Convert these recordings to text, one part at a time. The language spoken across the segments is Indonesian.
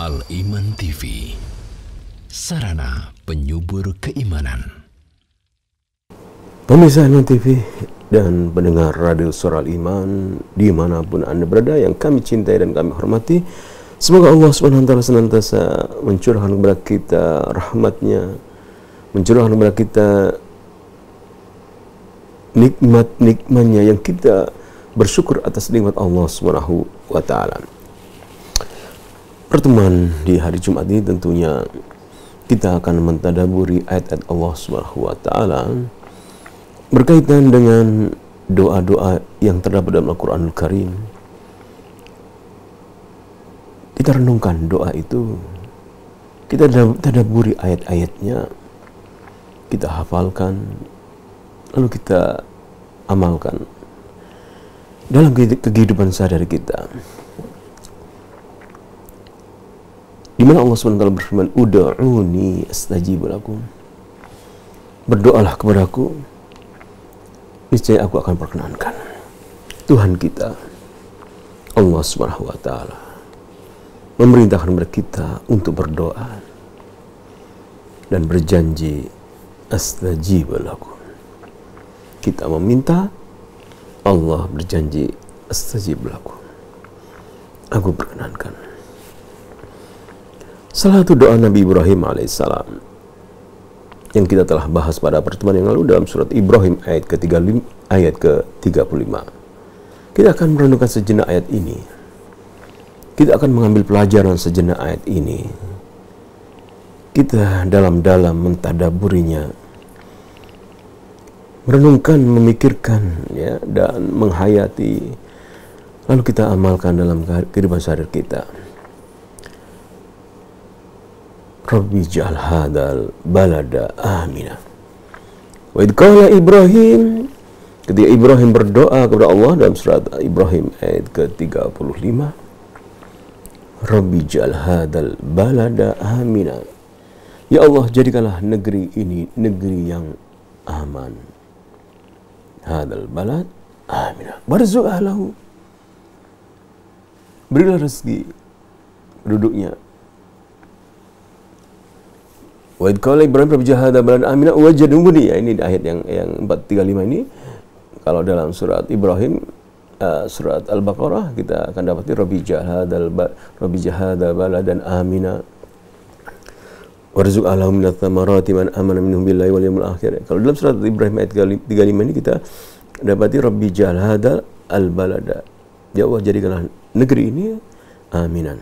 Al-Iman TV, sarana penyubur keimanan. Pemirsa Al-Iman TV dan pendengar radio Suara Al-Iman dimanapun Anda berada yang kami cintai dan kami hormati, semoga Allah SWT senantiasa mencurahkan kepada kita rahmatnya, mencurahkan kepada kita nikmat-nikmatnya yang kita bersyukur atas nikmat Allah SWT. Pertemuan di hari Jumat ini tentunya kita akan mentadaburi ayat-ayat Allah SWT berkaitan dengan doa-doa yang terdapat dalam Al-Quranul Karim. Kita renungkan doa itu, kita tadaburi ayat-ayatnya, kita hafalkan, lalu kita amalkan dalam kehidupan sehari-hari kita. Di mana Allah SWT berfirman, "Ud'uni astajib lakum." Berdoalah kepadaku, niscaya aku akan perkenankan. Tuhan kita, Allah SWT, memerintahkan kepada kita untuk berdoa dan berjanji, astajib lakum. Kita meminta, Allah berjanji, astajib lakum, aku perkenankan. Salah satu doa Nabi Ibrahim alaihissalam yang kita telah bahas pada pertemuan yang lalu dalam surat Ibrahim ayat ke-35. Kita akan merenungkan sejenak ayat ini. Kita akan mengambil pelajaran sejenak ayat ini. Kita dalam-dalam mentadaburinya, merenungkan, memikirkan, ya, dan menghayati, lalu kita amalkan dalam kehidupan sehari-hari kita. Rabbi ja'al hadal balada amina. Wa idh qala Ibrahim, ketika Ibrahim berdoa kepada Allah dalam surat Ibrahim ayat ke-35, Rabbi ja'al hadal balada amina. Ya Allah, jadikanlah negeri ini negeri yang aman. Hadal balad amina. Warzuq ahlahu. Berilah rezeki penduduknya. Wa idh qala Ibrahim rabbi ja'al hadha baladan amina waj'alhu. Ya, ini ayat yang 435 ini. Kalau dalam surat Ibrahim, surat Al-Baqarah, kita akan dapati rabbi ja'al hadha baladan amina warzuq ahlahu minats thamarati man amana minhum billahi wal yawmil akhir. Kalau dalam surat Ibrahim ayat 35 ini kita dapati rabbi ja'al hadha al balada. Ya Allah, jadikanlah negeri ini aminan.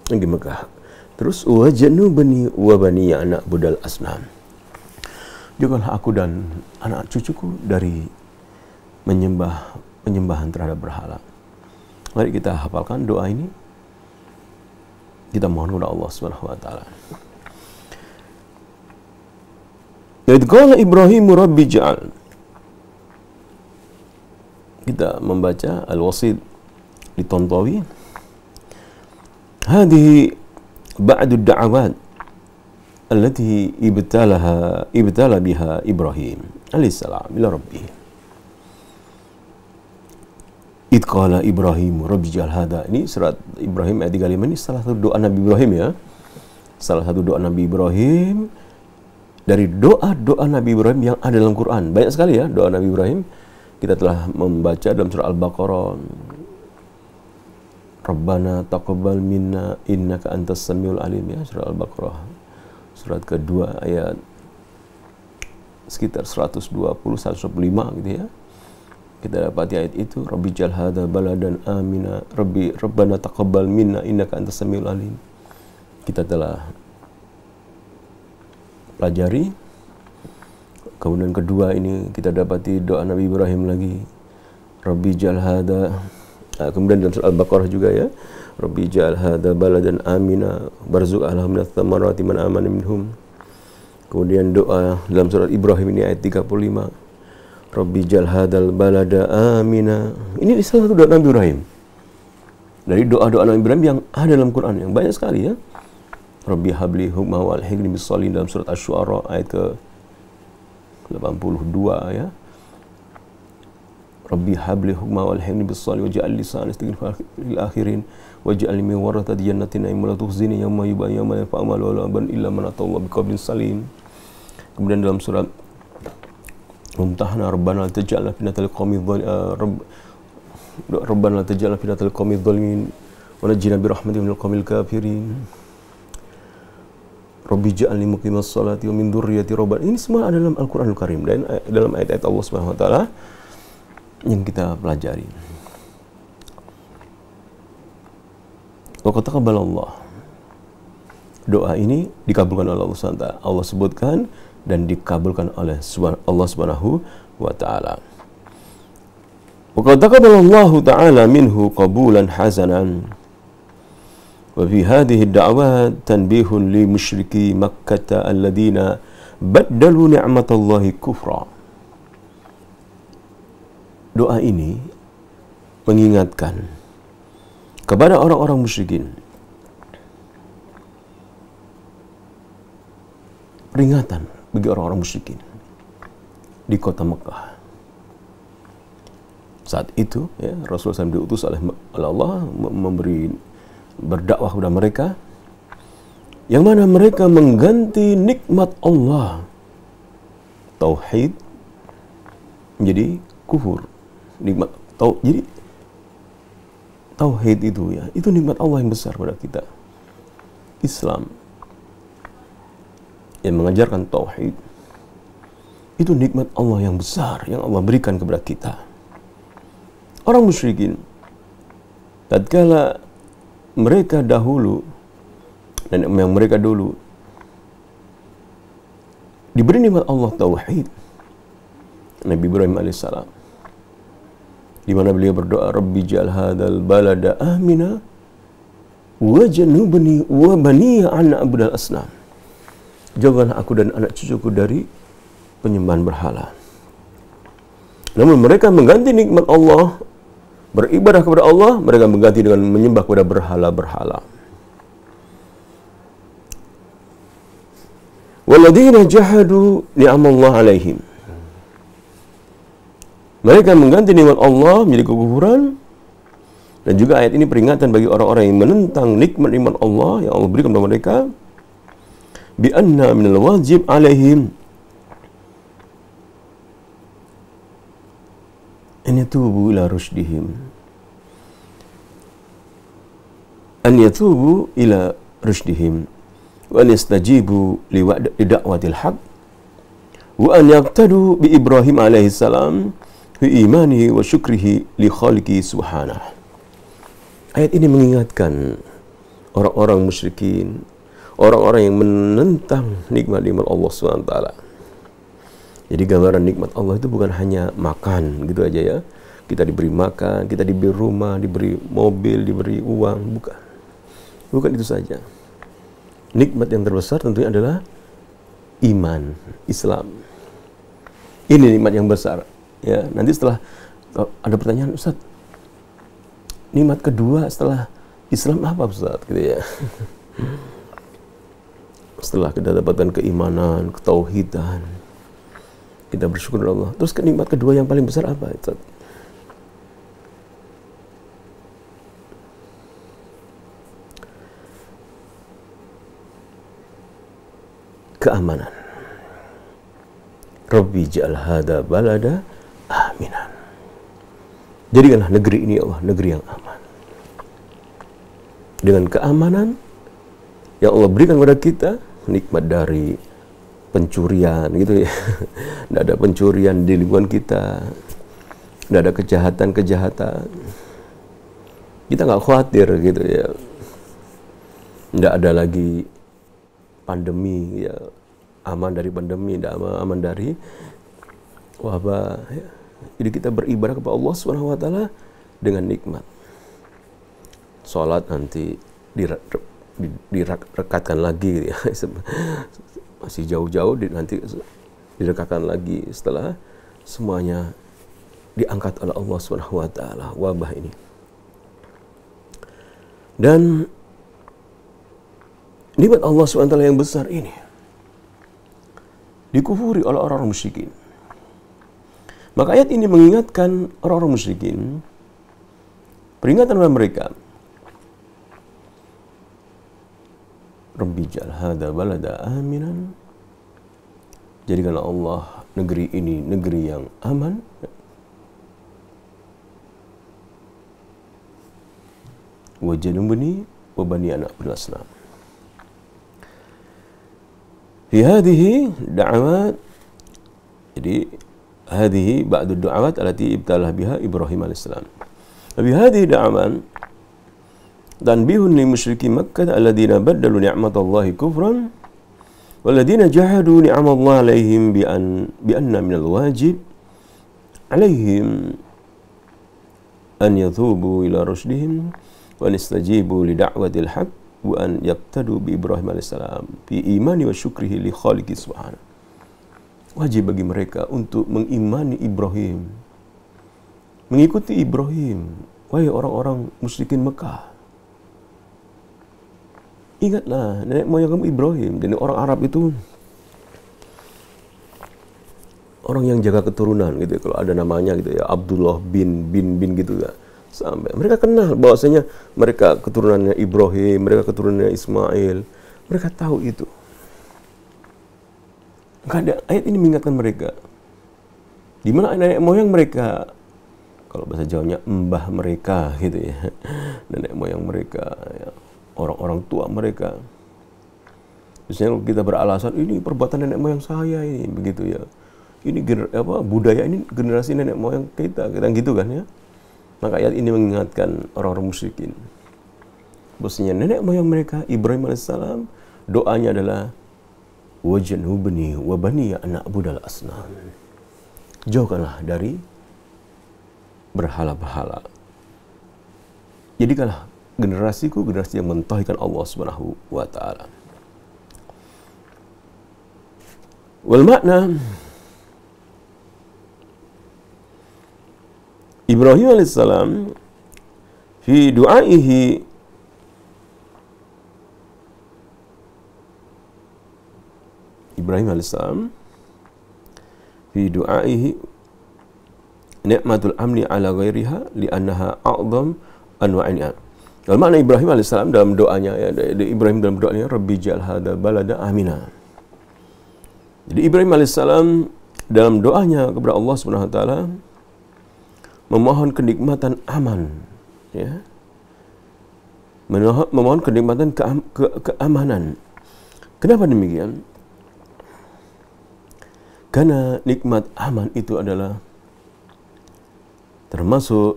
Di Mekah. Terus wajnubni wa bani anak budal asnam. Jagalah aku dan anak cucuku dari penyembahan terhadap berhala. Mari kita hafalkan doa ini. Kita mohon kepada Allah Subhanahu wa taala. Idh qala Ibrahim rabbi ja'al. Kita membaca Al-Wasid di Tontawi. Hadhihi ba'du da'awat allati ibtala biha Ibrahim alaihissalam ila rabbih. Idh qala Ibrahim rabbi ja'al hadha. Ini surat Ibrahim ayat 35 ini salah satu doa Nabi Ibrahim, ya. Salah satu doa Nabi Ibrahim dari doa-doa Nabi Ibrahim yang ada dalam Quran. Banyak sekali, ya, doa Nabi Ibrahim. Kita telah membaca dalam surah Al-Baqarah, Rabbana taqabbal minna innaka antas samiul alim, ya, surah Al-Baqarah surat kedua ayat sekitar 120-105 gitu, ya. Kita dapati ayat itu, Rabbi ja'al hadha baladan amina, Rabbana taqabbal minna innaka antas samiul alim. Kita telah pelajari. Kemudian kedua ini kita dapati doa Nabi Ibrahim lagi, Rabbi ja'al hadha. Kemudian dalam surah Al-Baqarah juga, ya, Rabbi ja'al hadha baladan amina warzuq ahlahu minats thamarati man amana minhum. Kemudian doa dalam surat Ibrahim ini ayat 35, Rabbi ja'al hadzal balada amina. Ini salah satu doa Nabi Ibrahim. Dari doa-doa Nabi Ibrahim yang ada dalam Quran yang banyak sekali, ya. Rabbi habli hukma wal hikmi bis salihin dalam surat Asy-Syu'ara ayat ke 82, ya. Rabbi habli hukma wal hikmi bis salih waj'al lisan istighfar lil akhirin waj'alni min warathati jannatin na'im wa la tukhzini yawma yawma fa'amal wa la ban illa man atallaha biqalbin salim. Kemudian dalam surat Mumtahana, Rabbana la taj'alna fitnatal qawmi Rabbana la taj'alna fitnatal qawmi dhalimin wa najjina bi rahmatika minal qawmil kafirin. Rabbi ja'alni muqimas salati wa min dzurriyyati Rabbana. Ini semua ada dalam Al-Qur'anul Karim dan dalam ayat-ayat Allah Subhanahu wa taala yang kita pelajari. Wa qad taqabbalallah. Doa ini dikabulkan oleh Allah Subhanahu wa taala. Allah sebutkan dan dikabulkan oleh Allah Subhanahu wa taala. Wa qad taqabbalallahu ta'ala minhu qabulan hasanan. Wa fi hadhihi ad-da'wat tanbihun li musyriki Makkah alladziina baddalu ni'matallahi kufra. Doa ini mengingatkan kepada orang-orang musyrikin, peringatan bagi orang-orang musyrikin di kota Mekah. Saat itu ya, Rasulullah SAW diutus oleh Allah berdakwah kepada mereka, yang mana mereka mengganti nikmat Allah tauhid menjadi kufur. Nikmat jadi tauhid itu ya, itu nikmat Allah yang besar pada kita. Islam yang mengajarkan tauhid itu nikmat Allah yang besar yang Allah berikan kepada kita. Orang musyrikin tatkala mereka dahulu dan yang mereka dulu diberi nikmat Allah tauhid, Nabi Ibrahim alaihissalam, di mana beliau berdoa, Rabbi ja'al hadzal balada amina wajnubni wa baniya an na'budal asnam. Jauhkanlah aku dan anak cucuku dari penyembahan berhala. Namun mereka mengganti nikmat Allah, beribadah kepada Allah, mereka mengganti dengan menyembah kepada berhala-berhala. Walladzina jahadu ni'amallah alaihim. Mereka mengganti nikmat Allah menjadi kekufuran. Dan juga ayat ini peringatan bagi orang-orang yang menentang nikmat-nikmat Allah yang Allah berikan kepada mereka. Bi anna minal wajib alaihim an yatubu ila rushdihim. An yatubu ila rushdihim wa an yastajibu li da'watil haqq wa an yaqtadu bi Ibrahim alaihi salam fi imanihi wa syukrihi li khaliqi subhanahu. Ayat ini mengingatkan orang-orang musyrikin, orang-orang yang menentang nikmat-nikmat Allah SWT. Jadi gambaran nikmat Allah itu bukan hanya makan gitu aja ya. Kita diberi makan, kita diberi rumah, diberi mobil, diberi uang, bukan. Bukan itu saja. Nikmat yang terbesar tentunya adalah iman, Islam. Ini nikmat yang besar. Ya, nanti setelah ada pertanyaan, Ustaz, nikmat kedua setelah Islam apa, Ustaz? Gitu ya. Setelah kita dapatkan keimanan, ketauhidan, kita bersyukur kepada Allah. Terus nikmat kedua yang paling besar apa, Ustaz? Keamanan. Rabbi ja'al hadza balada aminan. Jadikanlah negeri ini, Allah, negeri yang aman. Dengan keamanan yang Allah berikan kepada kita, nikmat dari pencurian gitu ya. Tidak ada pencurian di lingkungan kita, tidak ada kejahatan-kejahatan. Kita nggak khawatir gitu ya. Tidak ada lagi pandemi ya, aman dari pandemi, tidak aman dari wabah ya. Jadi kita beribadah kepada Allah Subhanahu wa taala dengan nikmat. Salat nanti direkatkan lagi gitu ya. Masih jauh-jauh nanti direkatkan lagi setelah semuanya diangkat oleh Allah Subhanahu wa taala wabah ini. Dan nikmat Allah Subhanahu wa taala yang besar ini dikufuri oleh orang-orang musyrikin. Maka ayat ini mengingatkan orang-orang musyrikin, peringatan kepada mereka, Rabbi ja'al hadza balada aminan, jadikanlah Allah negeri ini negeri yang aman. Wa janubni wa bani anak berasnam. Fi hadhihi da'awat, jadi hadhihi ba'du du'awat allati ibtalah biha Ibrahim alaihissalam. Fi hadhihi da'awan tanbihun lil musyrikin Makkah alladziina baddalu ni'matallahi kufran walladziina jahadu ni'amallahi alaihim bi anna minal wajib alaihim an yathubu ila rushdihim wa yastajibu li da'watil haqq wa an yaqtadu bi Ibrahim alaihissalam fi imani wa syukrihi li khaliqi subhanahu. Wajib bagi mereka untuk mengimani Ibrahim, mengikuti Ibrahim. Wahai orang-orang musyrikin Mekah, ingatlah nenek moyang kamu Ibrahim. Dan orang Arab itu orang yang jaga keturunan gitu ya. Kalau ada namanya gitu ya, Abdullah bin gitu ya. Sampai mereka kenal bahwasanya mereka keturunannya Ibrahim, mereka keturunannya Ismail. Mereka tahu itu. Maka ada ayat ini mengingatkan mereka. Di mana nenek moyang mereka, kalau bahasa Jawanya mbah mereka gitu ya. Nenek moyang mereka, ya, orang-orang tua mereka. Biasanya kalau kita beralasan ini perbuatan nenek moyang saya ini begitu ya. Ini budaya ini generasi nenek moyang kita gitu kan ya. Maka ayat ini mengingatkan orang-orang musyrikin. Bahwasanya nenek moyang mereka Ibrahim alaihissalam, doanya adalah wajnubni wa bani anak budal asnam. Jauhkanlah dari berhala-berhala. Jadikanlah generasiku generasi yang mentauhidkan Allah Subhanahu wa taala. Wal makna Ibrahim alaihissalam fi du'aihi Ibrahim alaihissalam fi du'aihi ni'matul amni ala ghairiha li'annaha a'zam anwa'in. Wal makna Ibrahim alaihissalam dalam doanya ya, Ibrahim dalam doanya Rabbi ja'al hadza balada amina. Jadi Ibrahim alaihissalam dalam doanya kepada Allah Subhanahu wa taala memohon kenikmatan aman, ya. Memohon kenikmatan keamanan. Kenapa demikian? Karena nikmat aman itu adalah termasuk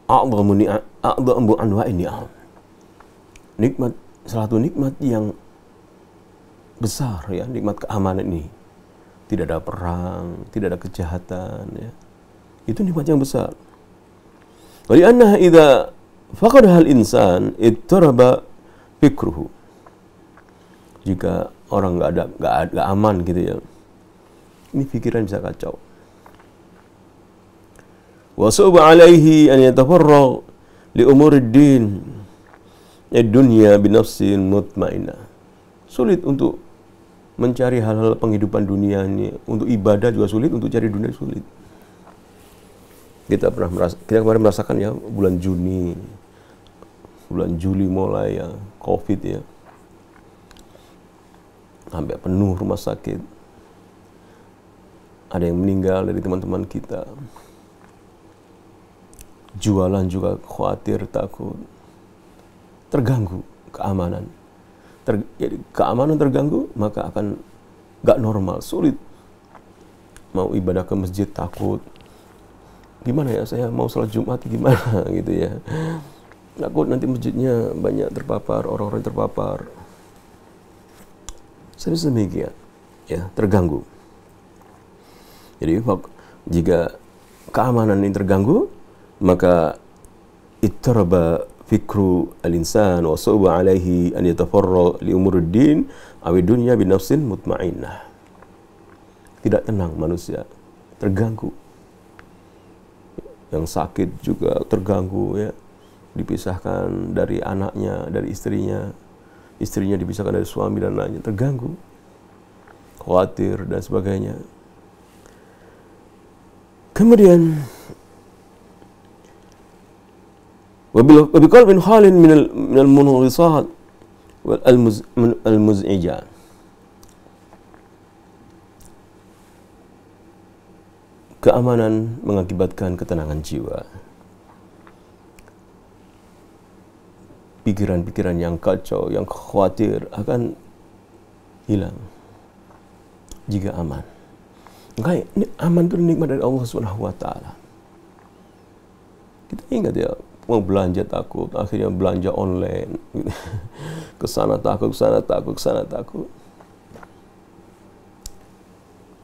a'dhamu anwa'in ni'am. Nikmat, salah satu nikmat yang besar ya, nikmat keamanan ini. Tidak ada perang, tidak ada kejahatan ya. Itu nikmat yang besar. Wa li'annaha idza faqadaha al-insan ittaraba fikruhu. Jika orang enggak aman gitu ya, ini pikiran bisa kacau. Wa su'ba 'alaihi an yatafarragh li umurid din ad-dunya bi nafsin mutmainnah. Sulit untuk mencari hal-hal penghidupan dunia ini, untuk ibadah juga sulit, untuk cari dunia sulit. Kita kemarin merasakan ya, bulan Juni, bulan Juli mulai ya, COVID ya. Sampai penuh rumah sakit. Ada yang meninggal dari teman-teman kita. Jualan juga khawatir, takut. Terganggu keamanan. Jadi keamanan terganggu, maka akan gak normal, sulit. Mau ibadah ke masjid takut. Gimana ya, saya mau sholat Jumat gimana gitu ya. Takut nanti masjidnya banyak terpapar, orang-orang terpapar. Serius demikian, ya, terganggu. Jadi jika keamanan ini terganggu, maka ittaraba fikru al-insan wa su'ba alaihi an yatafarra li umuruddin aw dunya bi nafsin mutmainnah. Tidak tenang manusia, terganggu. Yang sakit juga terganggu ya, dipisahkan dari anaknya, dari istrinya dipisahkan dari suami dan lainnya, terganggu, khawatir dan sebagainya. Kemudian wabiqalbin khalin minal munghalisat wal al-muz'ijat. Keamanan mengakibatkan ketenangan jiwa. Pikiran-pikiran yang kacau, yang khawatir akan hilang jika aman. Maka ini aman itu nikmat dari Allah Subhanahu wa taala. Kita ingat ya, mau belanja takut, akhirnya belanja online. Kesana takut, kesana takut, kesana takut.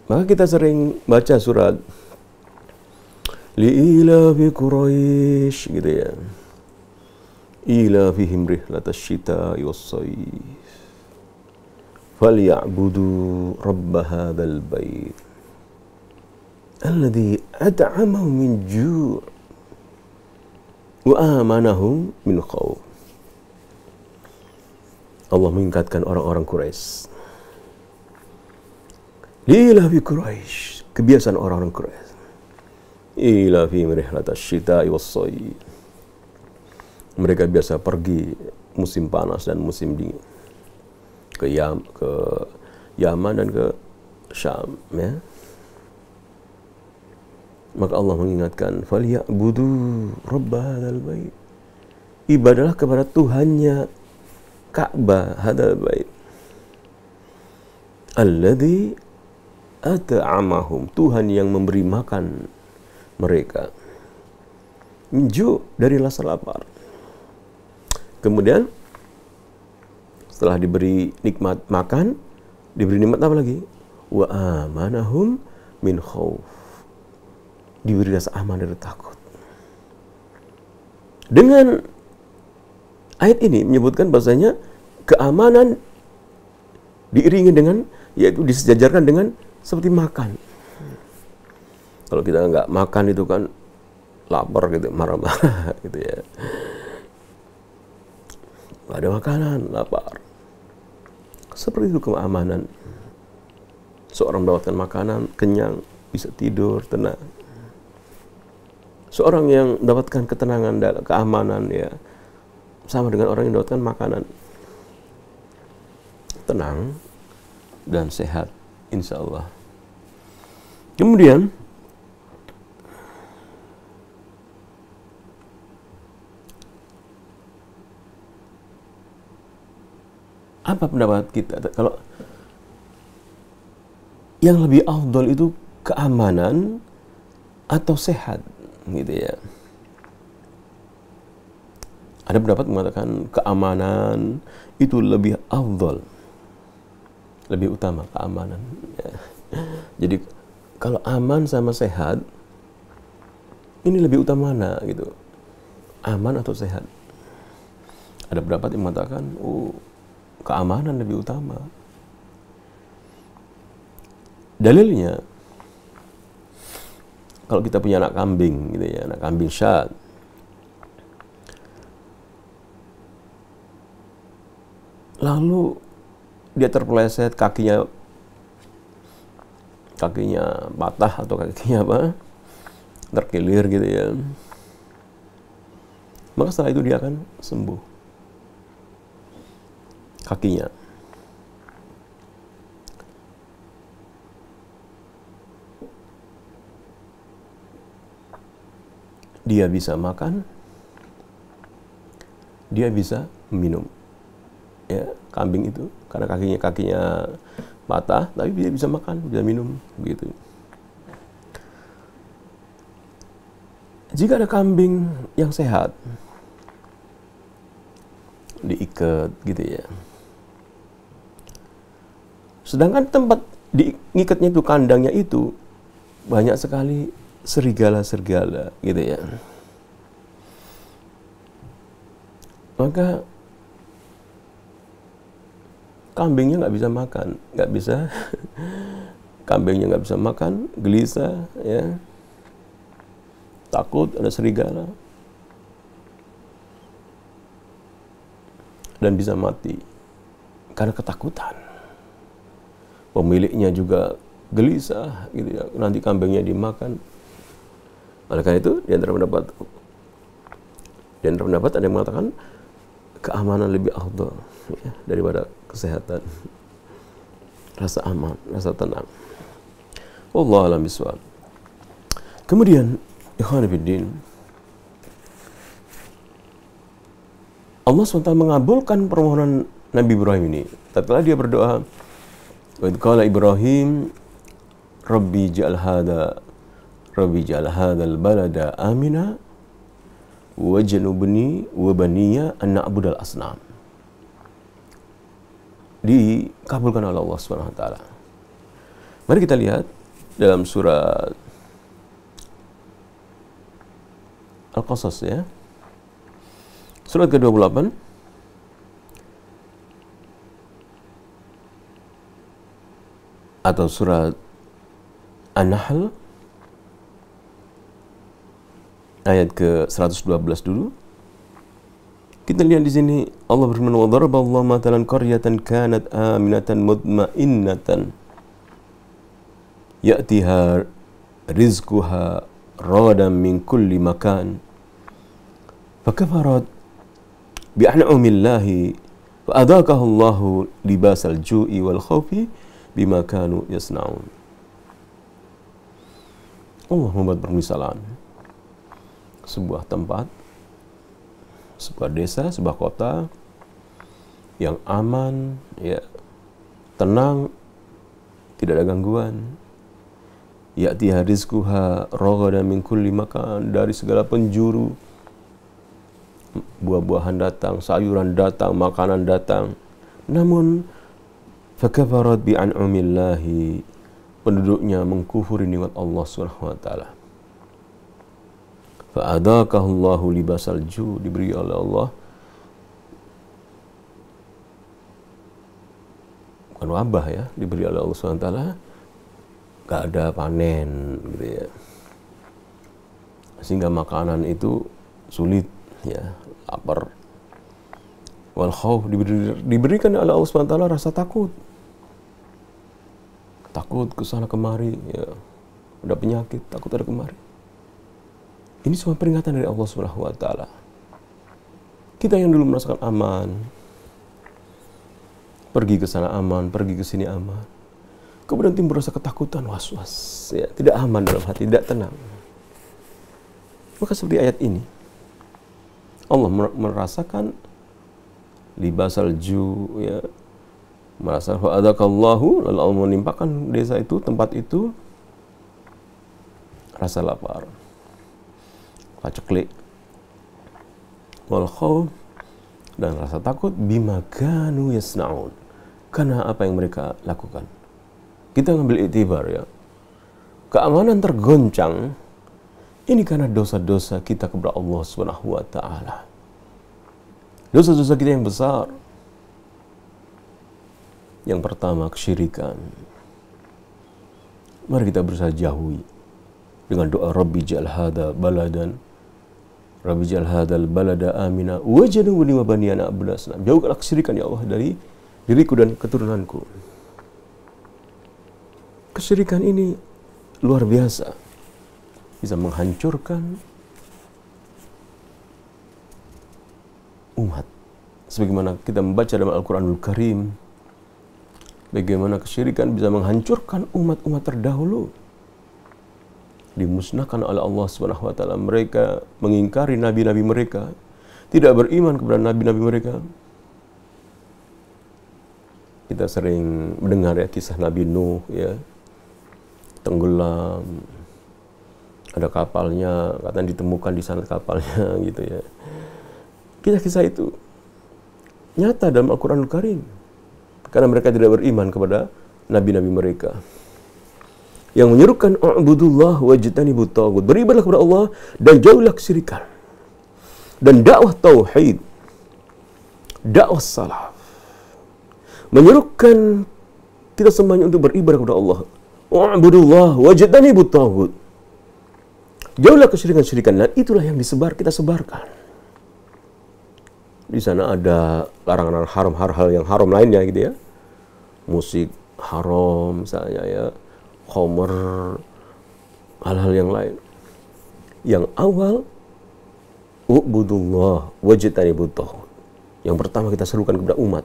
Maka kita sering baca surat Li'ila fi Quraisy gitu ya. Ila fihim rihlatash shita'i was-sayf. Falya'budu rabb hadzal bait. Alladzi at'amahum min ju' wa amanahum min khauf. Allah mengingatkan orang-orang Quraisy. Ila fi Quraisy, kebiasaan orang-orang Quraisy. Ila fi rihlatash shita'i was-sayf. Mereka biasa pergi musim panas dan musim dingin ke Yaman dan ke Syam, ya. Maka Allah mengingatkan, "Falyabudu rabb hadzal bait." Ibadahlah kepada Tuhannya Ka'bah hadzal bait. Alladzi at'amahum, Tuhan yang memberi makan mereka. Ju, dari rasa lapar. Kemudian setelah diberi nikmat makan, diberi nikmat apa lagi? Wa amanahum min khauf. Diberi rasa aman dari takut. Dengan ayat ini menyebutkan bahasanya keamanan diiringi dengan, yaitu disejajarkan dengan seperti makan. Kalau kita nggak makan itu kan lapar gitu, marah-marah gitu ya. Gak ada makanan, lapar. Seperti itu keamanan. Seorang mendapatkan makanan, kenyang, bisa tidur, tenang. Seorang yang mendapatkan ketenangan dan keamanan, ya sama dengan orang yang mendapatkan makanan. Tenang dan sehat, insya Allah. Kemudian apa pendapat kita? Kalau yang lebih afdal itu keamanan atau sehat, gitu ya. Ada pendapat mengatakan keamanan itu lebih afdal, lebih utama keamanan. Ya. Jadi kalau aman sama sehat, ini lebih utama mana gitu? Aman atau sehat? Ada pendapat yang mengatakan, keamanan lebih utama. Dalilnya, kalau kita punya anak kambing, gitu ya, anak kambing syat, lalu dia terpeleset, kakinya patah atau kakinya apa, terkilir gitu ya, maka setelah itu dia akan sembuh kakinya. Dia bisa makan, dia bisa minum. Ya, kambing itu karena kakinya patah, tapi dia bisa makan, bisa minum, begitu. Jika ada kambing yang sehat, diikat gitu ya. Sedangkan tempat diikatnya itu, kandangnya itu banyak sekali serigala-serigala gitu ya. Maka kambingnya nggak bisa makan, kambingnya nggak bisa makan, gelisah ya, takut ada serigala, dan bisa mati karena ketakutan. Pemiliknya juga gelisah gitu ya, nanti kambingnya dimakan, Oleh karena itu, di antara pendapat ada yang mengatakan keamanan lebih afdal ya, daripada kesehatan. Rasa aman, rasa tenang. Wallahu a'lam bishawab. Kemudian, ikhwan fillah, Allah SWT mengabulkan permohonan Nabi Ibrahim ini. Tatkala dia berdoa, wa idh qala Ibrahim, Rabbi ja'al hadzal balada amina wajnubni wa baniya an na'budal asnam. Dikabulkan oleh Allah Subhanahu wa taala. Mari kita lihat dalam surat Al-Qasas ya. Surat ke-28 atau surat An-Nahl ayat ke-112 dulu. Kita lihat di sini Allah berfirman, "Wa daraballahu matalan qaryatan kanat aminatan mutmainnatan ya'tiha rizquha ragadan min kulli makan fakafarat bi'an'amillahi fa adaqaha Allahu libasal ju'i wal khawfi bima kanu yasna'un." Allah membuat permisalan sebuah tempat, sebuah desa, sebuah kota yang aman, ya, tenang, tidak ada gangguan. Ya'tiha rizquha ragadan min kulli makan, dari segala penjuru buah-buahan datang, sayuran datang, makanan datang. Namun fakafarat bi'an'amillahi, penduduknya mengkufuri nikmat Allah Subhanahu wa taala. Fa'adaqahullahu libasal ju', diberi oleh Allah bukan wabah ya, diberi oleh Allah Subhanahu wa taala, gak ada panen gitu ya, sehingga makanan itu sulit ya, lapar. Wal khauf, diberikan oleh Allah Subhanahu wa taala rasa takut kesana kemari ya, ada penyakit, takut ada kemari. Ini semua peringatan dari Allah Subhanahu wa taala. Kita yang dulu merasakan aman, pergi ke sana aman, pergi ke sini aman, kemudian timbul rasa ketakutan, was-was, ya, tidak aman dalam hati, tidak tenang. Maka seperti ayat ini, Allah merasakan libasal ju, ya, merasa fa'adakallahu, lalu Allah menimpakan desa itu, tempat itu, rasa lapar, paceklik, wal khawf, dan rasa takut, bima kanu yasna'un, karena apa yang mereka lakukan. Kita ngambil iktibar ya, keamanan tergoncang ini karena dosa-dosa kita kepada Allah Subhanahu wa taala. Dosa-dosa kita yang besar. Yang pertama, kesyirikan. Mari kita berusaha jauhi dengan doa Rabbi ja'al hadzal baladan, Rabbi ja'al hadzal balada amina wajnubni wa baniya an na'budal asnam. Jauhkanlah kesyirikan ya Allah dari diriku dan keturunanku. Kesyirikan ini luar biasa, bisa menghancurkan umat. Sebagaimana kita membaca dalam Al-Quranul Karim, bagaimana kesyirikan bisa menghancurkan umat-umat terdahulu, dimusnahkan oleh Allah Subhanahu wa taala. Mereka mengingkari nabi-nabi mereka, tidak beriman kepada nabi-nabi mereka. Kita sering mendengar ya kisah Nabi Nuh ya, tenggelam, ada kapalnya, katanya ditemukan di sana kapalnya gitu ya. Kisah-kisah itu nyata dalam Al-Quranul Karim karena mereka tidak beriman kepada nabi-nabi mereka. Yang menyerukan u'budullah wajtanibut taghut, beribadahlah kepada Allah dan jauhilah kesyirikan. Dan dakwah tauhid, dakwah salaf, menyerukan kita semuanya untuk beribadah kepada Allah. U'budullah wajtanibut taghut, jauhilah kesyirikan-syirikan. Dan itulah yang kita sebarkan. Di sana ada larangan haram, hal-hal yang haram lainnya gitu ya. Musik haram misalnya ya, khamr, hal-hal yang lain. Yang awal, ubudullah wajtanibut taghut. Yang pertama kita serukan kepada umat,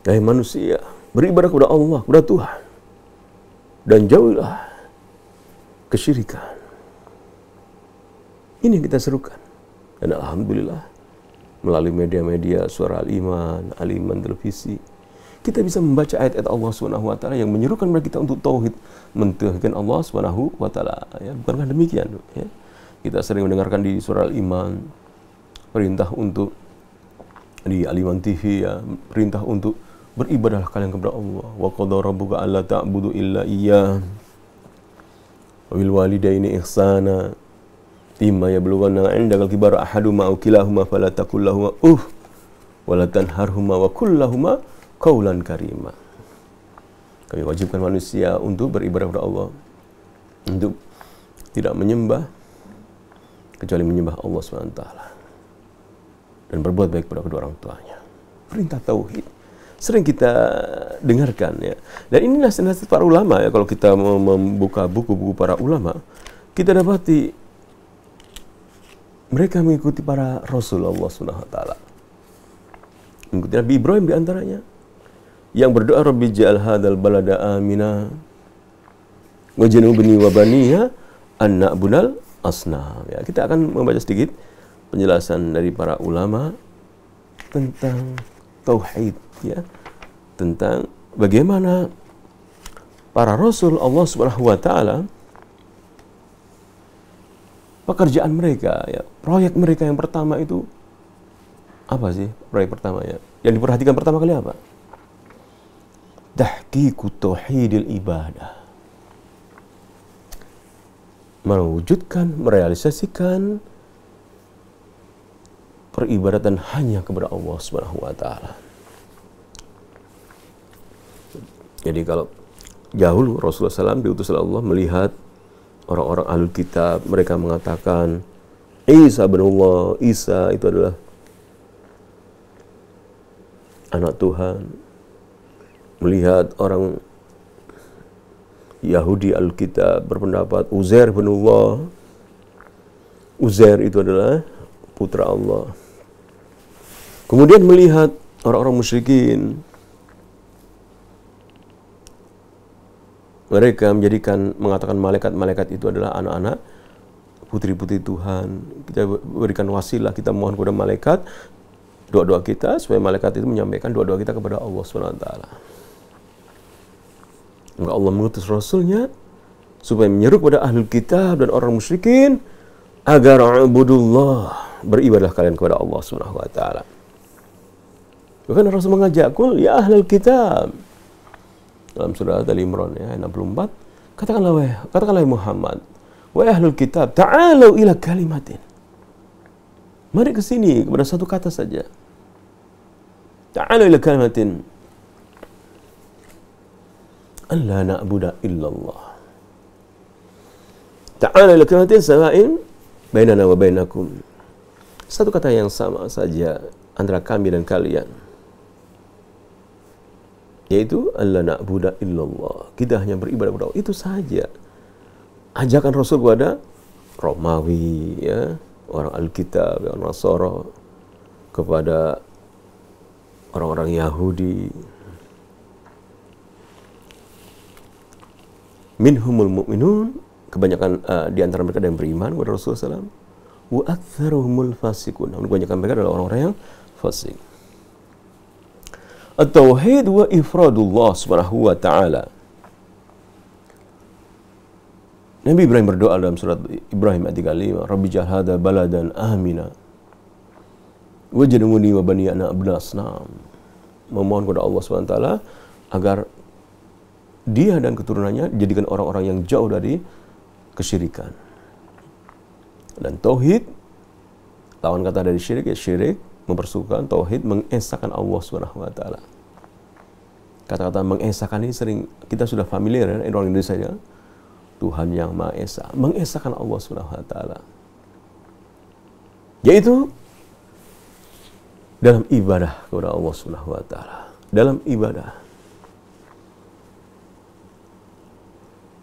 hai manusia, beribadah kepada Allah, kepada Tuhan, dan jauhilah kesyirikan. Ini yang kita serukan. Dan alhamdulillah, melalui media-media Suara Al-Iman, Al-Iman televisi, kita bisa membaca ayat-ayat Allah Subhanahu wa taala yang menyerukan kepada kita untuk tauhid, mentauhidkan Allah Subhanahu wa taala. Ya, bukankah demikian, ya? Kita sering mendengarkan di Surah Al-Iman perintah untuk di Al-Iman TV, ya, perintah untuk beribadahlah kalian kepada Allah. Wa qadara rabbuka alla ta'budu illa iyyah wa bil walidaini ihsana imma yablughanna 'indaka al-kibara ahaduhuma aw kilahuma fala taqul lahumu wa la tanharhuma wa qul lahumu qawlan karima. Kami wajibkan manusia untuk beribadah kepada Allah, untuk tidak menyembah kecuali menyembah Allah SWT, dan berbuat baik kepada kedua orang tuanya. Perintah tauhid sering kita dengarkan, ya. Dan ini nasihat para ulama, ya. Kalau kita membuka buku-buku para ulama, kita dapati mereka mengikuti para Rasul Allah SWT, mengikuti Nabi Ibrahim diantaranya, yang berdoa Rabbi ja'al hadzal balada amina wajnubni wa baniya an na'budal asnam. Ya, kita akan membaca sedikit penjelasan dari para ulama tentang tauhid, ya, tentang bagaimana para Rasul Allah Subhanahu wa taala pekerjaan mereka, ya, proyek mereka yang pertama itu apa sih? Proyek pertamanya yang diperhatikan pertama kali apa? Tahqiqut tauhidil ibadah. Mewujudkan, merealisasikan peribadatan hanya kepada Allah Subhanahu wa taala. Jadi kalau dahulu Rasulullah SAW diutus oleh Allah melihat orang-orang ahlul kitab, mereka mengatakan Isa bin Allah, Isa itu adalah anak Tuhan. Melihat orang Yahudi Alkitab berpendapat Uzair bin Allah, Uzair itu adalah putra Allah. Kemudian melihat orang-orang musyrikin, mereka mengatakan malaikat-malaikat itu adalah anak-anak putri-putri Tuhan. Kita berikan wasilah, kita mohon kepada malaikat doa-doa kita supaya malaikat itu menyampaikan doa-doa kita kepada Allah SWT. Maka Allah mengutus Rasulnya supaya menyeru kepada ahlul kitab dan orang musyrikin agar ubudullah, beribadah kalian kepada Allah Subhanahu wa taala. Bahkan Rasul mengajak, "Qul ya ahlul kitab." Dalam surah Al-Imran, ya, 64, katakanlah Muhammad, "Wahai ahlul kitab, ta'alu ila kalimatin." Mari ke sini kepada satu kata saja. Ta'alu ila kalimatin alla na'budu illallah. Ta'ala ila kalimatin sawa'in bainana wa bainakum. Satu kata yang sama saja antara kami dan kalian, yaitu alla na'budu illallah. Kita hanya beribadah kepada Allah, itu saja. Ajakan Rasul kepada Romawi, ya, orang Alkitab, orang Nasara, kepada orang-orang Yahudi. Minhumul mu'minun, kebanyakan di antara mereka ada yang beriman kepada Rasulullah SAW. Wa aktsaruhumul fasiqun, namun kebanyakan mereka adalah orang-orang yang fasik. At-tauhid wa ifradullah Subhanahu wa ta'ala. Nabi Ibrahim berdoa dalam surat Ibrahim ayat 35, Rabbi ja'al hadzal baladan amina wajnubni wa baniya an na'budal asnam. Memohon kepada Allah SWT agar dia dan keturunannya dijadikan orang-orang yang jauh dari kesyirikan. Dan tauhid, lawan kata dari syirik, ya syirik, mempersekutukan. Tauhid mengesahkan Allah Subhanahu wa taala. Kata-kata mengesahkan ini sering kita sudah familiar, ya, orang Indonesia, ya. Tuhan yang Maha Esa, mengesahkan Allah Subhanahu wa taala. Yaitu dalam ibadah kepada Allah Subhanahu wa taala. Dalam ibadah.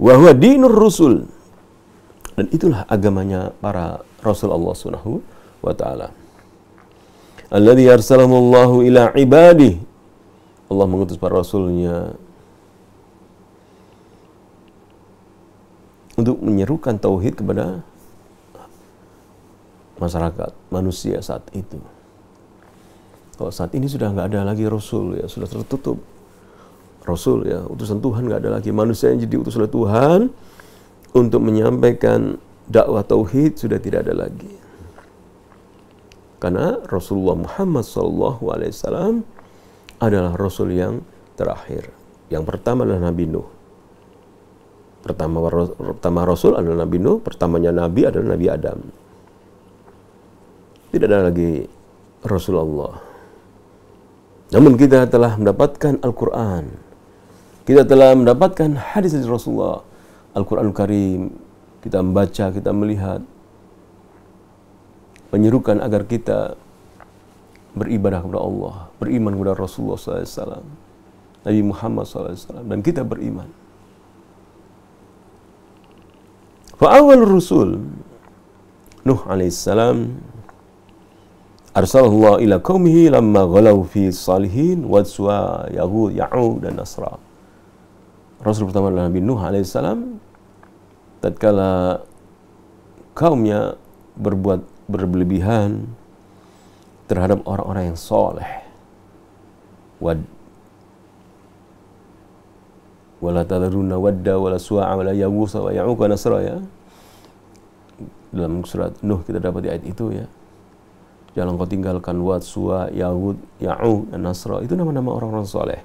Wa huwa dinur rusul Dan itulah agamanya para Rasul Allah Subhanahu wa ta'ala. Alladzi arsalamullahu ila ibadih. Allah mengutus para rasulnya untuk menyerukan tauhid kepada masyarakat, manusia saat itu. Kalau saat ini sudah nggak ada lagi rasul, ya sudah tertutup. Rasul, ya utusan Tuhan, nggak ada lagi. Manusia yang jadi utus oleh Tuhan untuk menyampaikan dakwah tauhid sudah tidak ada lagi. Karena Rasulullah Muhammad SAW adalah Rasul yang terakhir. Yang pertama adalah Nabi Nuh. Pertama Rasul adalah Nabi Nuh, pertamanya Nabi adalah Nabi Adam. Tidak ada lagi Rasulullah. Namun kita telah mendapatkan Al-Quran. Kita telah mendapatkan hadis dari Rasulullah. Al-Quran Karim. Kita membaca, kita melihat. Menyerukan agar kita beribadah kepada Allah, beriman kepada Rasulullah SAW, Nabi Muhammad SAW, dan kita beriman. Fa'awal Rasul Nuh alaihissalam arsalallah ila qaumihi lamma ghalau fi salihin wa suwa Yaghud, Ya'uq dan Nasra. Rasul pertama adalah Nabi Nuh alaihissalam. Tatkala kaumnya berbuat berlebihan terhadap orang-orang yang soleh, wala tadrunna wadda wala suwa'a wala yaghus wa ya'uq wa nasra, ya. Dalam surat Nuh kita dapat di ayat itu, ya. Jangan kau tinggalkan Wad, Suwa, Yaghud, Ya'uq dan Nasra. Itu nama-nama orang-orang soleh.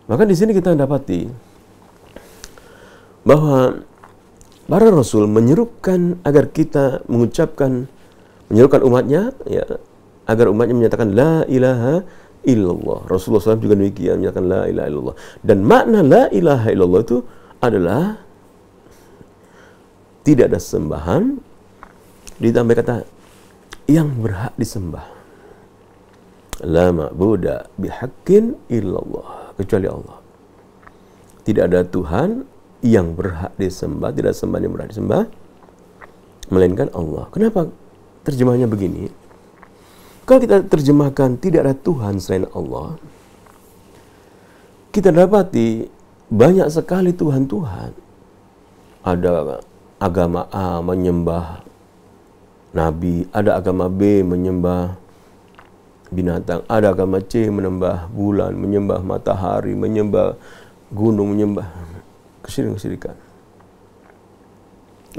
Maka di sini kita dapati bahwa para rasul menyerukan agar kita menyerukan umatnya, ya, agar umatnya menyatakan la ilaha illallah. Rasulullah SAW juga demikian, menyatakan la ilaha illallah. Dan makna la ilaha illallah itu adalah tidak ada sembahan ditambah kata yang berhak disembah. La ma'buda bihaqqin illallah, kecuali Allah. Tidak ada Tuhan yang berhak disembah, tidak sembahan yang berhak disembah melainkan Allah. Kenapa terjemahnya begini? Kalau kita terjemahkan tidak ada Tuhan selain Allah, kita dapati banyak sekali Tuhan-Tuhan. Ada agama A menyembah Nabi, ada agama B menyembah binatang, ada agama C menyembah bulan, menyembah matahari, menyembah gunung, menyembah kesyirikan.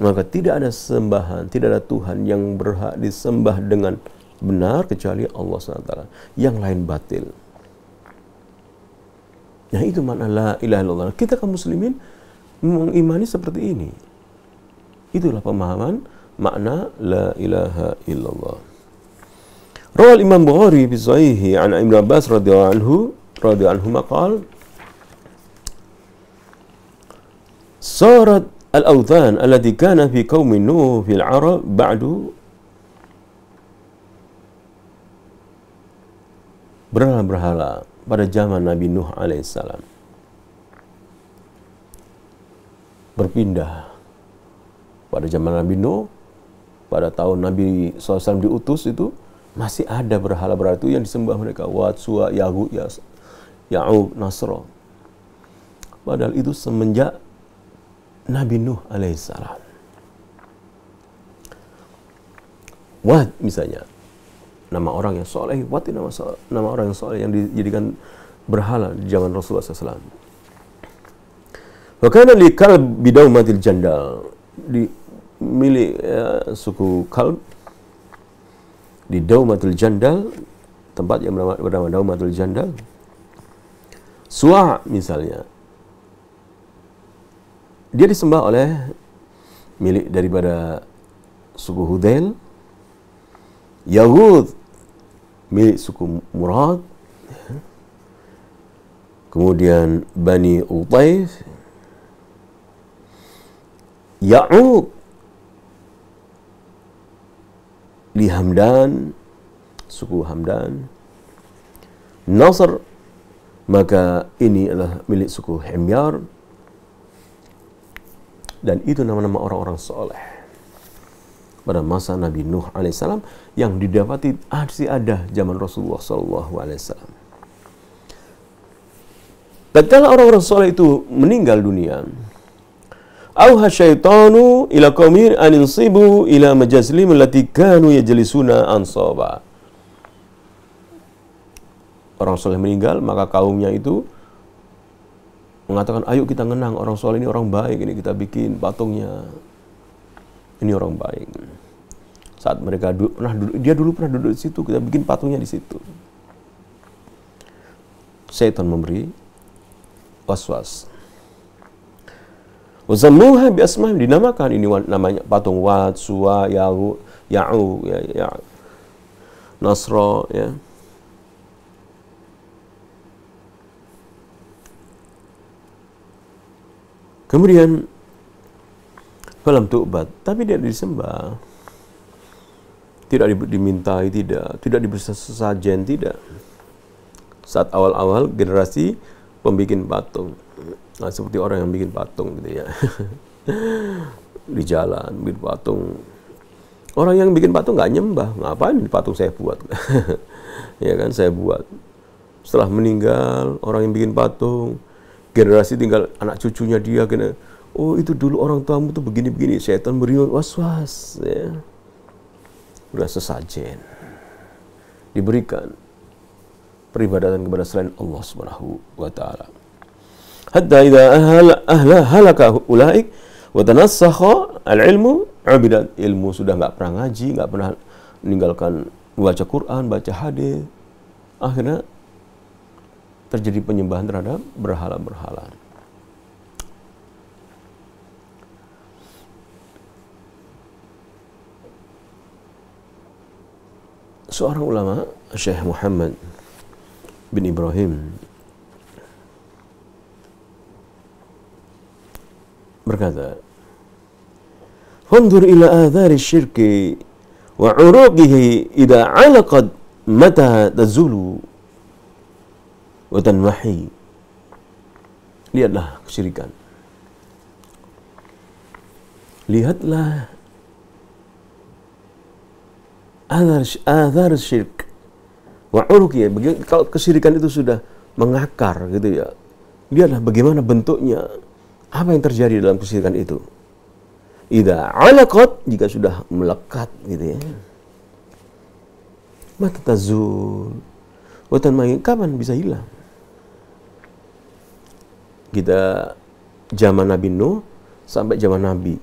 Maka tidak ada sembahan, tidak ada Tuhan yang berhak disembah dengan benar kecuali Allah SWT. Yang lain batil. Nah, itu makna la ilaha illallah. Kita kaum muslimin mengimani seperti ini. Itulah pemahaman makna la ilaha illallah. Rawal Imam Bukhari fi sahihi an Ibnu Abbas radhiyallahu anhu maqal sarat al-awthan allati kana fi qaumi Nuh fil Arab ba'du, berhala-berhala pada zaman Nabi Nuh alaihissalam berpindah. Pada zaman Nabi Nuh, pada tahun Nabi SAW diutus itu, masih ada berhala-berhala itu yang disembah mereka. Wad, Suwa, Yaghud, Ya'uq, Nasra. Padahal itu semenjak Nabi Nuh alaihissalam. Wad misalnya, nama orang yang soleh. Wad itu nama orang yang soleh yang dijadikan berhala di zaman Rasulullah SAW. Wa kana li kalb bidaumatil jandal, di milik suku Kalb di Daumatul Jandal, tempat yang bernama Daumatul Jandal. Suwa misalnya, dia disembah oleh milik daripada suku Hudayl. Yaghud milik suku Murad. Kemudian Bani Utaif. Ya'uq li Hamdan, suku Hamdan. Nasr Maka ini adalah milik suku Himyar, dan itu nama-nama orang-orang soleh pada masa Nabi Nuh alaihissalam yang didapati masih ada zaman Rasulullah sallallahu alaihi wasallam. Tatkala orang-orang soleh itu meninggal dunia, auha syaitanu ila qaumin an insibu ila majazlim allati kanu yajlisuna ansaba. Orang soleh meninggal, maka kaumnya itu mengatakan, ayo kita ngenang orang soleh ini, orang baik, ini kita bikin patungnya. Ini orang baik. Saat mereka dia dulu pernah duduk di situ, kita bikin patungnya di situ. Syaitan memberi waswas. Wasammuha bi asma'ihim, dinamakan ini namanya patung Wat, Suwa, Ya'u, ya, Nasra, ya. Kemudian falam tu'bad, tapi tidak disembah, tidak dimintai, tidak diberi sesajen, tidak. Saat awal-awal generasi pembikin patung, nah, seperti orang yang bikin patung gitu ya, di jalan bikin patung. Orang yang bikin patung nggak nyembah, ngapain ini patung saya buat, ya kan, saya buat. Setelah meninggal orang yang bikin patung, generasi tinggal anak cucunya dia kena, oh itu dulu orang tuamu tuh begini-begini, syaitan beri was-was, ya. Udah sesajen diberikan peribadatan kepada selain Allah Subhanahu wa taala. Hatta idza halaka ulaik wa tanassakha al-ilmu abidat, ilmu sudah enggak pernah ngaji, enggak pernah meninggalkan baca Quran, baca hadis. Akhirnya terjadi penyembahan terhadap berhala-berhala. Seorang ulama, Syekh Muhammad bin Ibrahim, berkata, "Fanzur ila athari syirki wa uruqihi idza 'alaqat mata tazulu wa tanmahi." Lihatlah kesyirikan. Lihatlah athar syirik wa uruqihi. Kalau kesyirikan itu sudah mengakar gitu ya, lihatlah bagaimana bentuknya, apa yang terjadi dalam kesyirikan itu. Idza 'alaqat, jika sudah melekat gitu ya. Mata tazul wa tanmahi, kapan bisa hilang? Kita zaman Nabi Nuh sampai zaman Nabi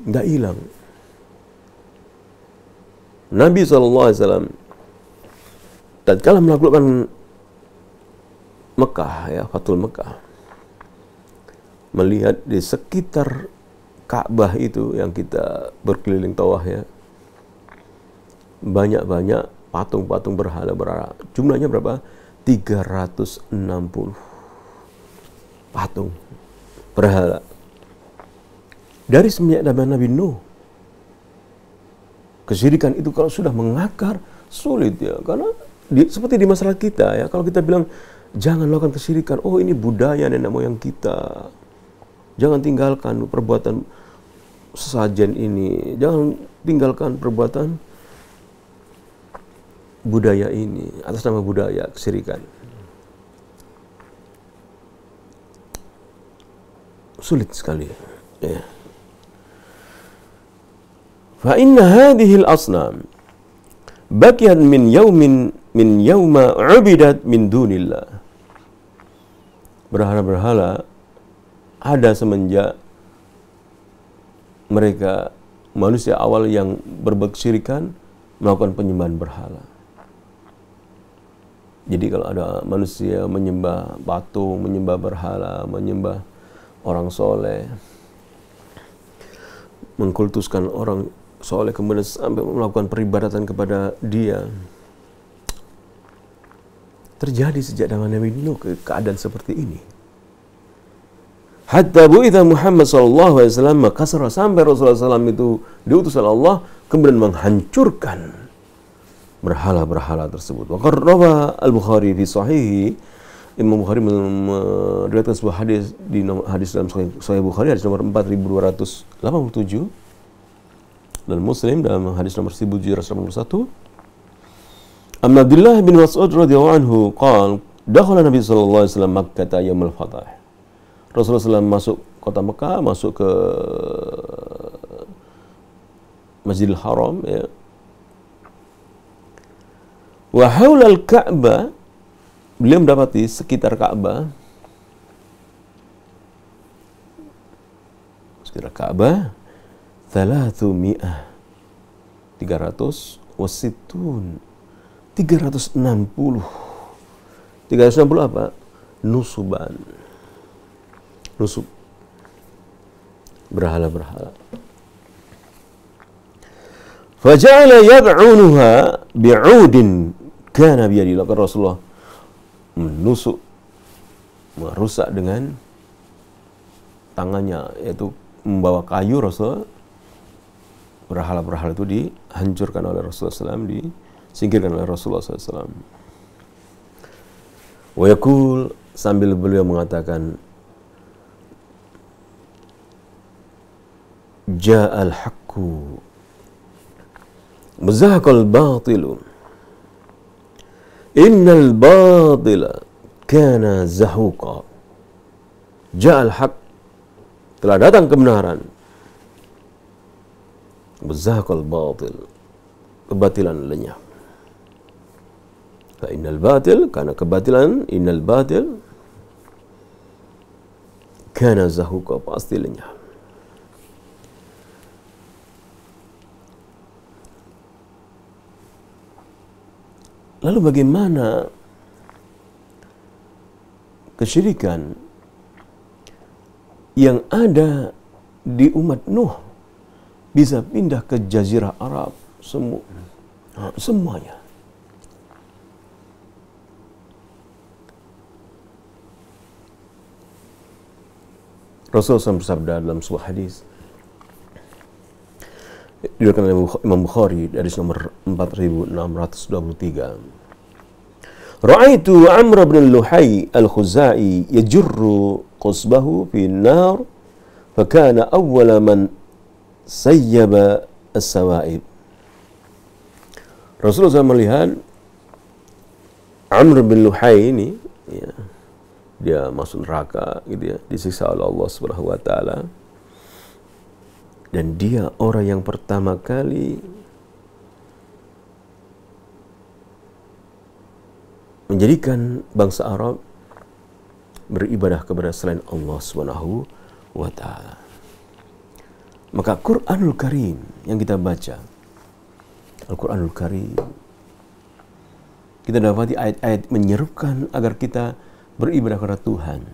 nggak hilang. Nabi SAW tatkala menaklukkan Mekah, ya, Fathul Mekah, melihat di sekitar Ka'bah itu yang kita berkeliling tawaf, ya, banyak-banyak patung-patung berhala-berhala. Jumlahnya berapa? 360 patung berhala. Dari semenjak zaman Nabi Nuh, kesyirikan itu kalau sudah mengakar, sulit, ya, karena seperti di masyarakat kita, ya, kalau kita bilang jangan lakukan kesyirikan, oh ini budaya nenek moyang kita, jangan tinggalkan perbuatan sesajen ini, jangan tinggalkan perbuatan budaya ini atas nama budaya kesyirikan. Sulit sekali, ya. Fa inna hadhihi al-asnam bakiyat min yawma ubidat min dunillah. Berhala-berhala ada semenjak mereka manusia awal yang berbuat kesyirikan melakukan penyembahan berhala. Jadi kalau ada manusia menyembah patung, menyembah berhala, menyembah orang soleh, mengkultuskan orang soleh, kemudian sampai melakukan peribadatan kepada dia, terjadi sejak zaman Nabi Nuh keadaan seperti ini. Hatta bu'itha Muhammad sallallahu alaihi wasallam makasara, sampai Rasulullah SAW itu diutus oleh Allah kemudian menghancurkan berhala-berhala tersebut. Wa qarraba Al-Bukhari fi sahihi, Imam Bukhari meriwayatkan sebuah hadis hadis dalam Sahih Bukhari hadis nomor 4287 dan Muslim dalam hadis nomor 1781. Abdullah bin Mas'ud radhiyallahu anhu qala dakhala Nabi sallallahu alaihi wasallam Makkah yaumul fath. Rasulullah SAW masuk kota Mekah, masuk ke Masjidil Haram, ya. Wa haulal Ka'bah, beliau mendapati sekitar Ka'bah, sekitar Ka'bah 300 wasitun 360 apa? Nusuban, nusub, berhala-berhala. Faja'ala yab'unuha bi'udin kana biyadi. Maka Rasulullah menusuk, merusak dengan tangannya, yaitu membawa kayu. Rasul, berhala-berhala itu dihancurkan oleh Rasulullah SAW, disingkirkan oleh Rasulullah SAW. Wa yaqul, sambil beliau mengatakan, ja'al haqqu mazahaqal batilu innal batila kana zahuqa. Ja'al haqq, telah datang kebenaran. Mazahaqal batil, kebatilan lenyap. Fa innal batil, karena kebatilan, innal batil kana zahuqa, pasti lenyap. Lalu bagaimana kesyirikan yang ada di umat Nuh bisa pindah ke Jazirah Arab semuanya? Rasulullah SAW bersabda dalam sebuah hadis diriwayatkan oleh Imam Bukhari dari nomor 4623. Ra'aitu Amr bin Luhay al-Khuzai yajurru qusbahu fi an-nar fa kana awwala man sayyaba as-sawaib. Rasulullah SAW melihat Amr bin Luhay ini, ya, dia masuk neraka, gitu ya, disiksa oleh Allah Subhanahu wa taala. Dan dia orang yang pertama kali menjadikan bangsa Arab beribadah kepada selain Allah Subhanahu wa taala. Maka Quranul Karim yang kita baca, Al-Quranul Karim, kita dapati ayat-ayat menyerukan agar kita beribadah kepada Tuhan,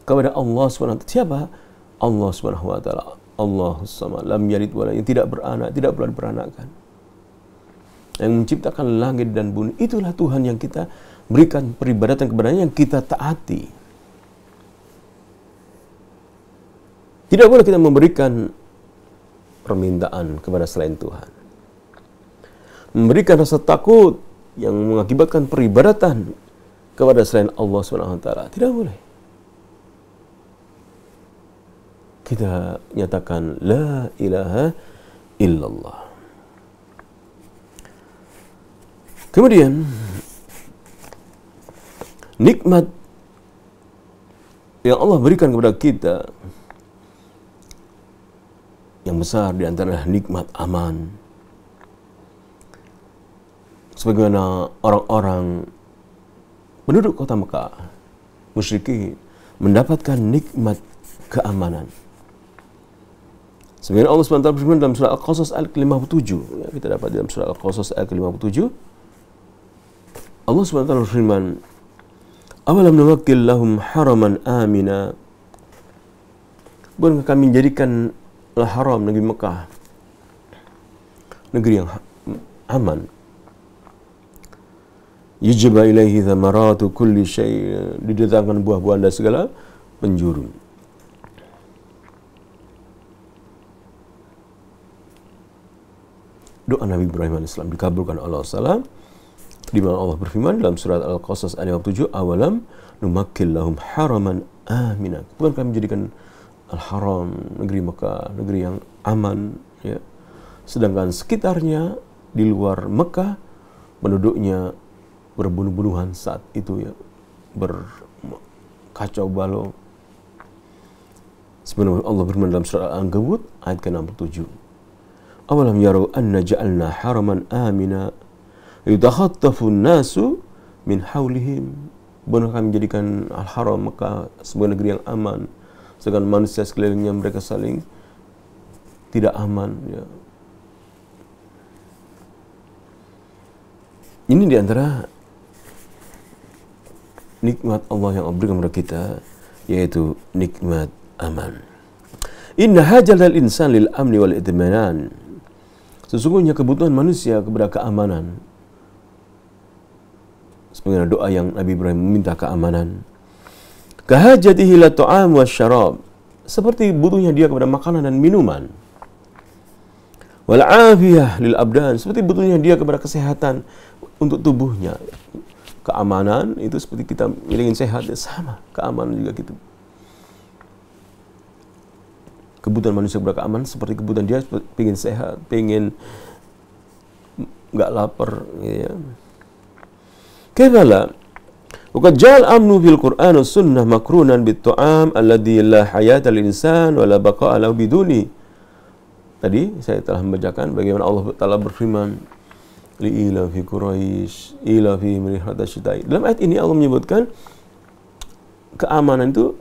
kepada Allah SWT. Siapa? Allah SWT. Allahus Samad, lam yalid wa lam yulad, tidak beranak, tidak pula diperanakan, yang menciptakan langit dan bumi. Itulah Tuhan yang kita berikan peribadatan kepadanya, yang kita taati. Tidak boleh kita memberikan permintaan kepada selain Tuhan, memberikan rasa takut yang mengakibatkan peribadatan kepada selain Allah SWT. Tidak boleh. Kita nyatakan la ilaha illallah. Kemudian nikmat yang Allah berikan kepada kita yang besar di antara nikmat aman. Sebagaimana orang-orang penduduk kota Mekah, musyrikin, mendapatkan nikmat keamanan. Sebenarnya Allah SWT berfirman dalam surah Al-Qasas ayat ke-57. Ya, kita dapat dalam surah Al-Qasas ayat ke-57. Allah SWT berfirman, awalam numakkil lahum haraman amina. Bukankah kami menjadikan haram negeri Mekah negeri yang aman. Yujba ilaihi thamaratu kulli syai', didatangkan buah-buahan dan segala penjuru. doa Nabi Ibrahim alaihissalam dikabulkan oleh Allah, di mana Allah berfirman dalam surat Al-Qasas ayat 7, awalam numakkil lahum haraman amina. Bukan kami menjadikan al-haram, negeri Mekah, negeri yang aman, ya. Sedangkan sekitarnya di luar Mekah penduduknya berbunuh-bunuhan saat itu, ya, berkacau balau. Sebenarnya Allah berfirman dalam surat Al-Ankabut ayat ke-67. Awalam yarau anna ja'alna haraman amina yudakhattafun nasu min haulihim. Benar kami menjadikan al-haram Mekah sebuah negeri yang aman, sedangkan manusia sekelilingnya mereka saling tidak aman, ya. Ini diantara nikmat Allah yang Allah berikan kepada kita, yaitu nikmat aman. Inna hajalal insan lil amni wal itminan. Sesungguhnya kebutuhan manusia kepada keamanan. Sebagaimana doa yang Nabi Ibrahim meminta keamanan. Kahajatihi la ta'am wa syarab. Seperti butuhnya dia kepada makanan dan minuman. Wal afiyah lil abdan. Seperti butuhnya dia kepada kesehatan untuk tubuhnya. Keamanan itu seperti kita ingin sehat, ya sama. Keamanan juga gitu. Kebutuhan manusia kepada keamanan seperti kebutuhan dia pengen sehat, pengen nggak lapar, ya. Kaifa Waqad ja'al amnu fil Qur'an was sunnah makrunan bit ta'am alladhi la hayata lil insan wa la baqa'a lahu biduni. Tadi saya telah membacakan bagaimana Allah Ta'ala berfirman li ila fi Quraisy ila fi mirihatas syita'i. Dalam ayat ini Allah menyebutkan keamanan itu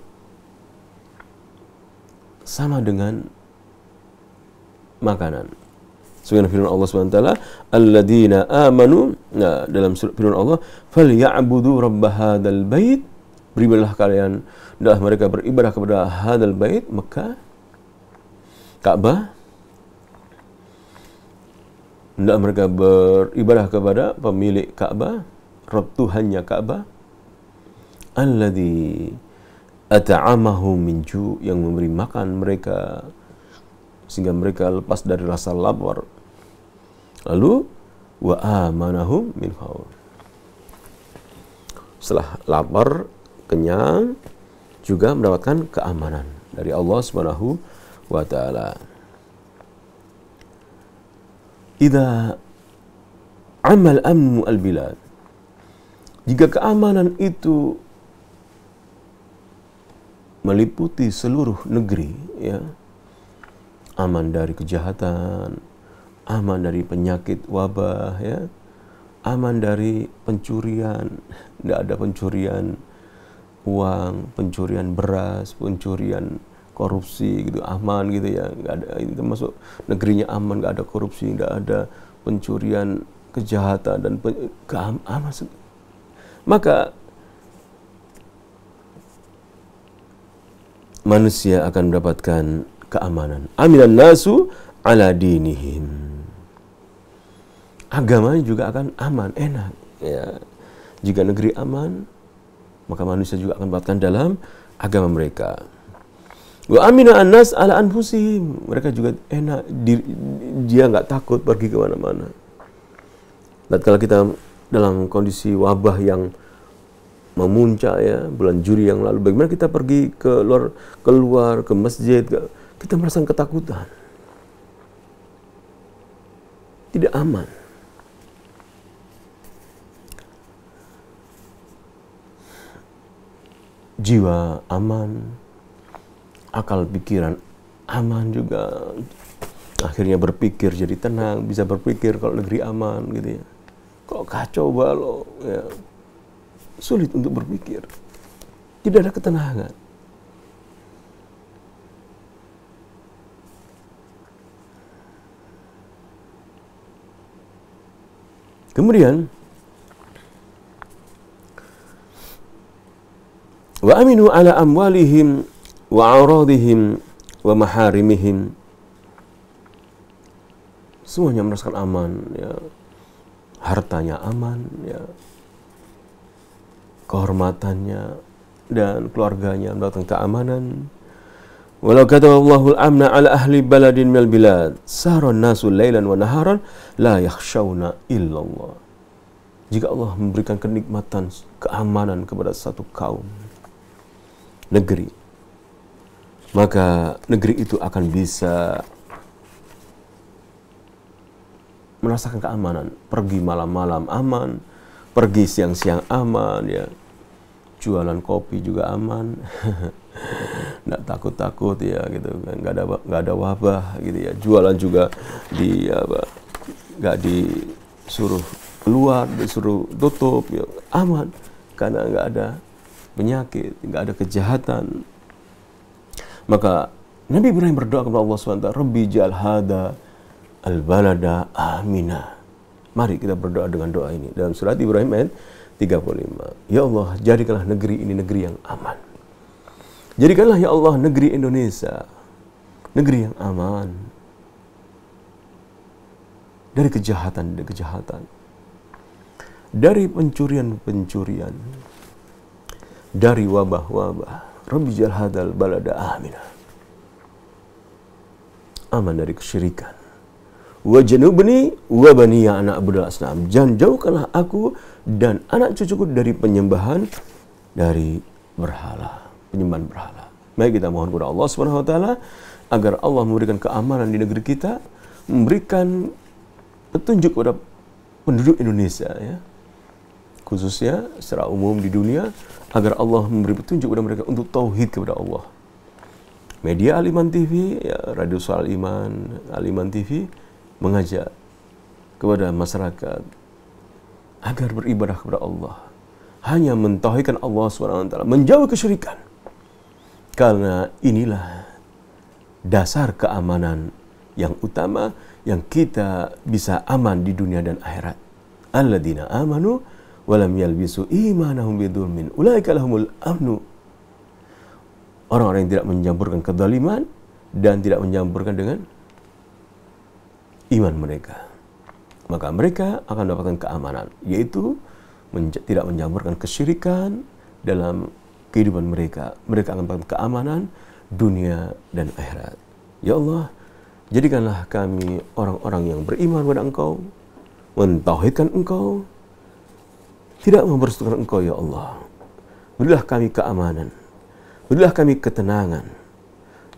sama dengan makanan. Sebagaimana firman Allah SWT, alladzina amanu, nah, dalam firman Allah, falyabudu rabb hadzal bait, beribadahlah kalian, hendaklah mereka beribadah kepada hadzal bait, Mekah, Ka'bah, hendaklah mereka beribadah kepada pemilik Ka'bah, Rabb Tuhannya Ka'bah, alladzi at'amahum min ju', yang memberi makan mereka sehingga mereka lepas dari rasa lapar. Lalu wa amanahum min khauf. Setelah lapar, kenyang, juga mendapatkan keamanan dari Allah Subhanahu wa taala. Idza amal amnu al-bilad. Jika keamanan itu meliputi seluruh negeri, ya, aman dari kejahatan, aman dari penyakit wabah, ya, aman dari pencurian, tidak ada pencurian uang, pencurian beras, pencurian korupsi, gitu, aman, gitu, ya, nggak ada. Ini termasuk negerinya aman, nggak ada korupsi, nggak ada pencurian, kejahatan dan aman. Maka manusia akan mendapatkan keamanan. Aminan nasu ala dinihim. Agamanya juga akan aman, enak, ya. Jika negeri aman, maka manusia juga akan mendapatkan dalam agama mereka. Wa amina an-nas ala anfusihim. Mereka juga enak, dia nggak takut pergi ke mana-mana. Dan kalau kita dalam kondisi wabah yang memuncak, ya, bulan Juli yang lalu, bagaimana kita pergi keluar ke masjid, kita merasakan ketakutan, tidak aman. Jiwa aman, akal pikiran aman juga. Akhirnya berpikir jadi tenang, bisa berpikir kalau negeri aman, gitu, ya. Kalau kacau balau, ya, sulit untuk berpikir, tidak ada ketenangan. Kemudian wa aminu ala amwalihim wa auradihim wa maharimihim. Semuanya merasakan aman, ya. Hartanya aman, ya. Kehormatannya dan keluarganya mendapatkan keamanan. Walau kataballahu al-amna ala ahli baladin minal bilad, sahara nasu lailan wa naharan la yakhshawna illallah. Jika Allah memberikan kenikmatan, keamanan kepada satu kaum, negeri, maka negeri itu akan bisa merasakan keamanan. Pergi malam-malam aman, pergi siang-siang aman, ya. Jualan kopi juga aman. Nggak takut-takut ya gitu kan, nggak ada wabah gitu ya. Jualan juga nggak disuruh keluar, disuruh tutup ya, aman karena nggak ada penyakit, nggak ada kejahatan. Maka Nabi Ibrahim berdoa kepada Allah SWT, Rabbi ja'al hada al-balada amina. Mari kita berdoa dengan doa ini dalam surat Ibrahim ayat 35. Ya Allah, jadikanlah negeri ini negeri yang aman. Jadikanlah ya Allah negeri Indonesia negeri yang aman dari kejahatan, dari pencurian, dari wabah-wabah. Rabbi ja'al hadzal balada amina. Aman dari kesyirikan. Wa janubni wa baniya an na'budal asnam. Dan jauhkanlah aku dan anak cucuku dari penyembahan dari berhala, penyembahan berhala. Mari kita mohon kepada Allah Subhanahu wa taala agar Allah memberikan keamanan di negeri kita, memberikan petunjuk kepada penduduk Indonesia ya, khususnya secara umum di dunia, agar Allah memberi petunjuk kepada mereka untuk tauhid kepada Allah. Media Al-Iman TV, ya, Radio Suara Al-Iman, Al-Iman TV mengajak kepada masyarakat agar beribadah kepada Allah, hanya mentauhidkan Allah SWT, menjauhi kesyirikan. Karena inilah dasar keamanan yang utama yang kita bisa aman di dunia dan akhirat. Alladzina amanu wa lam yalbisu imanahum bidzulmin ulaika lahumul amnu. Orang-orang yang tidak mencampurkan kezaliman dan tidak mencampurkan dengan iman mereka, maka mereka akan mendapatkan keamanan, yaitu tidak mencampurkan kesyirikan dalam kehidupan mereka. Mereka akan mendapatkan keamanan dunia dan akhirat. Ya Allah, jadikanlah kami orang-orang yang beriman kepada Engkau, mentauhidkan Engkau, tidak mempersekutukan Engkau ya Allah. Berilah kami keamanan, berilah kami ketenangan,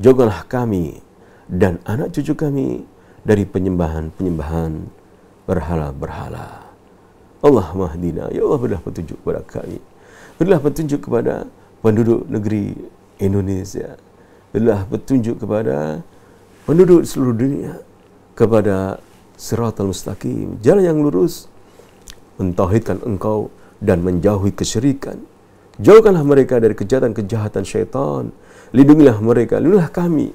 jauhkanlah kami dan anak cucu kami dari penyembahan-penyembahan berhala-berhala. Allah mahdina, ya Allah, berilah petunjuk kepada kami, berilah petunjuk kepada penduduk negeri Indonesia, berilah petunjuk kepada penduduk seluruh dunia kepada siratal mustaqim, jalan yang lurus, mentauhidkan Engkau dan menjauhi kesyirikan. Jauhkanlah mereka dari kejahatan-kejahatan syaitan. Lindungilah mereka, lindungilah kami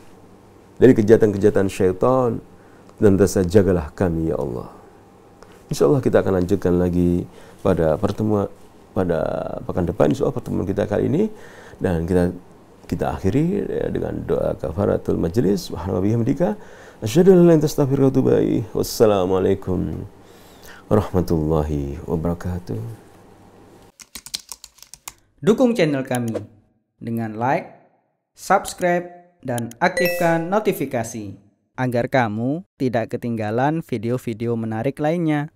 dari kejahatan-kejahatan syaitan, dan tentu jagalah kami ya Allah. InsyaAllah kita akan lanjutkan lagi pada pertemuan pada pekan depan, insyaAllah pertemuan kita kali ini, dan kita akhiri dengan doa kafaratul majlis. Subhanallahi wa bihamdika asyhadu an la ilaha illa anta astaghfiruka wa atubu ilaik. Wassalamualaikum warahmatullahi wabarakatuh. Dukung channel kami dengan like, subscribe, dan aktifkan notifikasi agar kamu tidak ketinggalan video-video menarik lainnya.